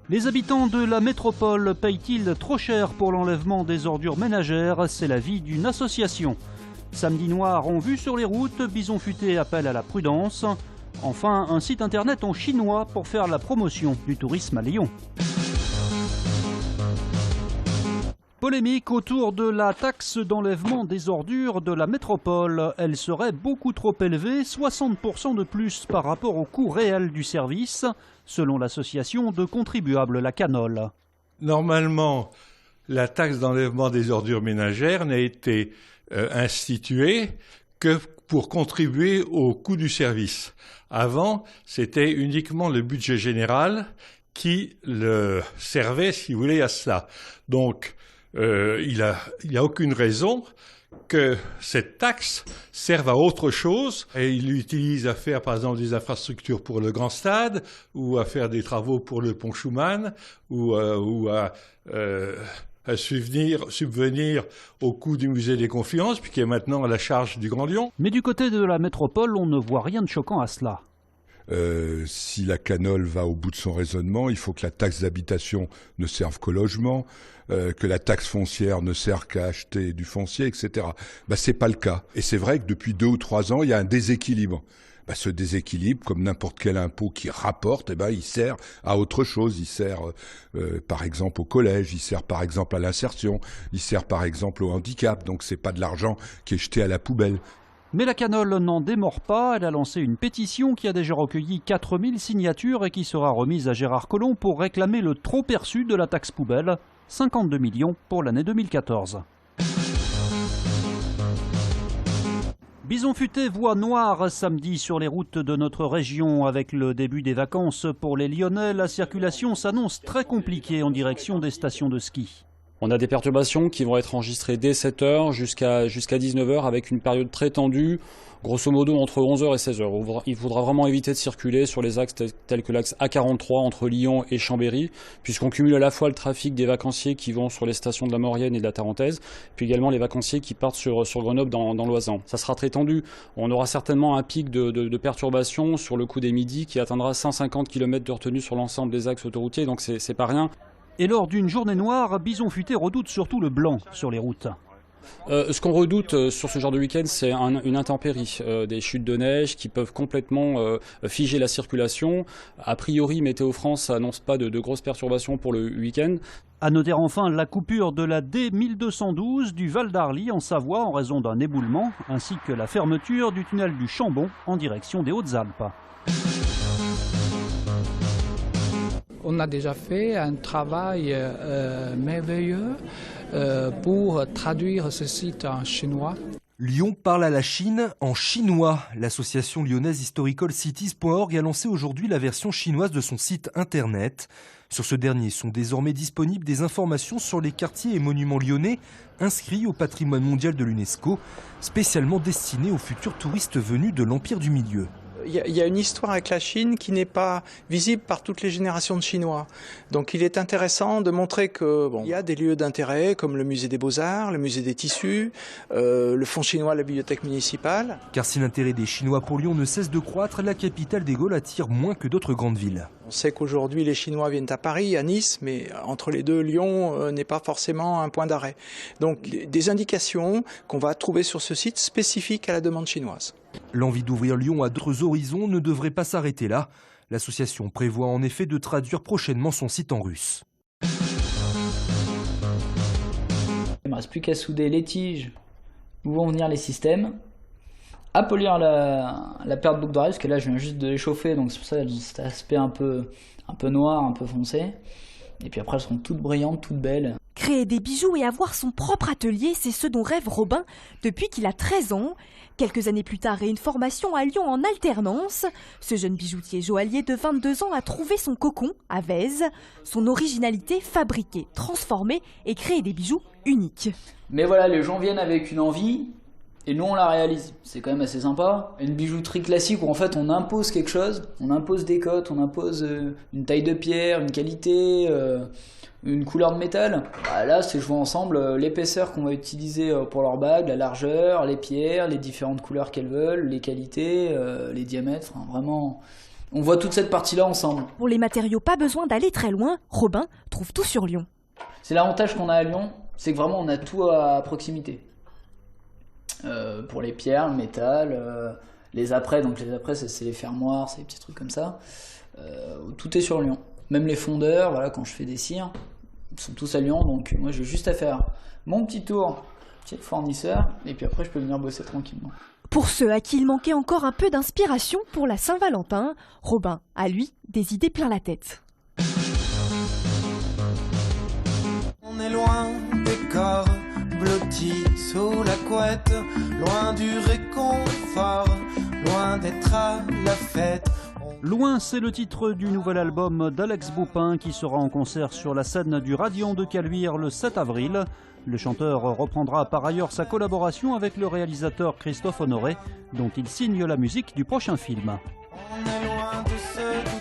Les habitants de la métropole payent-ils trop cher pour l'enlèvement des ordures ménagères? C'est l'avis d'une association. Samedi noir en vue sur les routes, Bison Futé appelle à la prudence. Enfin, un site internet en chinois pour faire la promotion du tourisme à Lyon. Polémique autour de la taxe d'enlèvement des ordures de la métropole. Elle serait beaucoup trop élevée, 60% de plus par rapport au coût réel du service, selon l'association de contribuables La Canole. Normalement, la taxe d'enlèvement des ordures ménagères n'a été instituée que pour contribuer au coût du service. Avant, c'était uniquement le budget général qui le servait, si vous voulez, à cela. Donc, il n'y a aucune raison que cette taxe serve à autre chose. Et il l'utilise à faire, par exemple, des infrastructures pour le grand stade, ou à faire des travaux pour le pont Schumann, ou à subvenir au coût du musée des Confiances, puis qui est maintenant à la charge du Grand Lyon. Mais du côté de la métropole, on ne voit rien de choquant à cela. Si la Canole va au bout de son raisonnement, il faut que la taxe d'habitation ne serve qu'au logement, que la taxe foncière ne serve qu'à acheter du foncier, etc. C'est pas le cas. Et c'est vrai que depuis 2 ou 3 ans, il y a un déséquilibre. Ce déséquilibre, comme n'importe quel impôt qui rapporte, il sert à autre chose. Il sert, par exemple, au collège, il sert, par exemple, à l'insertion, il sert, par exemple, au handicap. Donc, c'est pas de l'argent qui est jeté à la poubelle. Mais la Canole n'en démord pas. Elle a lancé une pétition qui a déjà recueilli 4000 signatures et qui sera remise à Gérard Collomb pour réclamer le trop perçu de la taxe poubelle, 52 millions pour l'année 2014. Bison Futé voit noir samedi sur les routes de notre région. Avec le début des vacances pour les Lyonnais, la circulation s'annonce très compliquée en direction des stations de ski. On a des perturbations qui vont être enregistrées dès 7h jusqu'à 19h avec une période très tendue, grosso modo entre 11h et 16h. Il faudra vraiment éviter de circuler sur les axes tels que l'axe A43 entre Lyon et Chambéry, puisqu'on cumule à la fois le trafic des vacanciers qui vont sur les stations de la Maurienne et de la Tarentaise, puis également les vacanciers qui partent sur Grenoble dans l'Oisans. Ça sera très tendu. On aura certainement un pic de perturbations sur le coup des midis qui atteindra 150 km de retenue sur l'ensemble des axes autoroutiers, donc c'est pas rien. Et lors d'une journée noire, Bison Futé redoute surtout le blanc sur les routes. Ce qu'on redoute sur ce genre de week-end, c'est une intempérie, des chutes de neige qui peuvent complètement figer la circulation. A priori, Météo France n'annonce pas de grosses perturbations pour le week-end. À noter enfin la coupure de la D1212 du Val d'Arly en Savoie en raison d'un éboulement, ainsi que la fermeture du tunnel du Chambon en direction des Hautes-Alpes. On a déjà fait un travail merveilleux pour traduire ce site en chinois. Lyon parle à la Chine en chinois. L'association lyonnaise historicalcities.org a lancé aujourd'hui la version chinoise de son site internet. Sur ce dernier sont désormais disponibles des informations sur les quartiers et monuments lyonnais inscrits au patrimoine mondial de l'UNESCO, spécialement destinés aux futurs touristes venus de l'Empire du Milieu. Il y a une histoire avec la Chine qui n'est pas visible par toutes les générations de Chinois. Donc il est intéressant de montrer qu'il y a des lieux d'intérêt comme le musée des Beaux-Arts, le musée des Tissus, le fonds chinois, la bibliothèque municipale. Car si l'intérêt des Chinois pour Lyon ne cesse de croître, la capitale des Gaules attire moins que d'autres grandes villes. On sait qu'aujourd'hui les Chinois viennent à Paris, à Nice, mais entre les deux, Lyon n'est pas forcément un point d'arrêt. Donc des indications qu'on va trouver sur ce site spécifiques à la demande chinoise. L'envie d'ouvrir Lyon à d'autres horizons ne devrait pas s'arrêter là. L'association prévoit en effet de traduire prochainement son site en russe. Il ne me reste plus qu'à souder les tiges où vont venir les systèmes, à polir la paire de boucles d'oreilles, parce que là je viens juste de les chauffer, donc c'est pour ça qu'elles ont cet aspect un peu noir, un peu foncé. Et puis après elles seront toutes brillantes, toutes belles. Créer des bijoux et avoir son propre atelier, c'est ce dont rêve Robin depuis qu'il a 13 ans. Quelques années plus tard et une formation à Lyon en alternance, ce jeune bijoutier joaillier de 22 ans a trouvé son cocon à Vèze. Son originalité, fabriquer, transformer et créer des bijoux uniques. Mais voilà, les gens viennent avec une envie, Et nous on la réalise, c'est quand même assez sympa. Une bijouterie classique où en fait on impose quelque chose, on impose des cotes, on impose une taille de pierre, une qualité, une couleur de métal. Bah là c'est jouer ensemble l'épaisseur qu'on va utiliser pour leur bague, la largeur, les pierres, les différentes couleurs qu'elles veulent, les qualités, les diamètres, enfin, vraiment... On voit toute cette partie-là ensemble. Pour les matériaux, pas besoin d'aller très loin, Robin trouve tout sur Lyon. C'est l'avantage qu'on a à Lyon, c'est que vraiment on a tout à proximité. Pour les pierres, le métal, les apprêts, donc les apprêts c'est les fermoirs, c'est les petits trucs comme ça. Tout est sur Lyon. Même les fondeurs, voilà, quand je fais des cires, ils sont tous à Lyon, donc moi j'ai juste à faire mon petit tour chez le fournisseur, et puis après je peux venir bosser tranquillement. Pour ceux à qui il manquait encore un peu d'inspiration pour la Saint-Valentin, Robin a lui des idées plein la tête. On est loin des corps blottis sous la couette, loin du réconfort, loin d'être à la fête. Loin, c'est le titre du nouvel album d'Alex Boupin qui sera en concert sur la scène du Radiant de Caluire le 7 avril. Le chanteur reprendra par ailleurs sa collaboration avec le réalisateur Christophe Honoré, dont il signe la musique du prochain film. On est loin de ce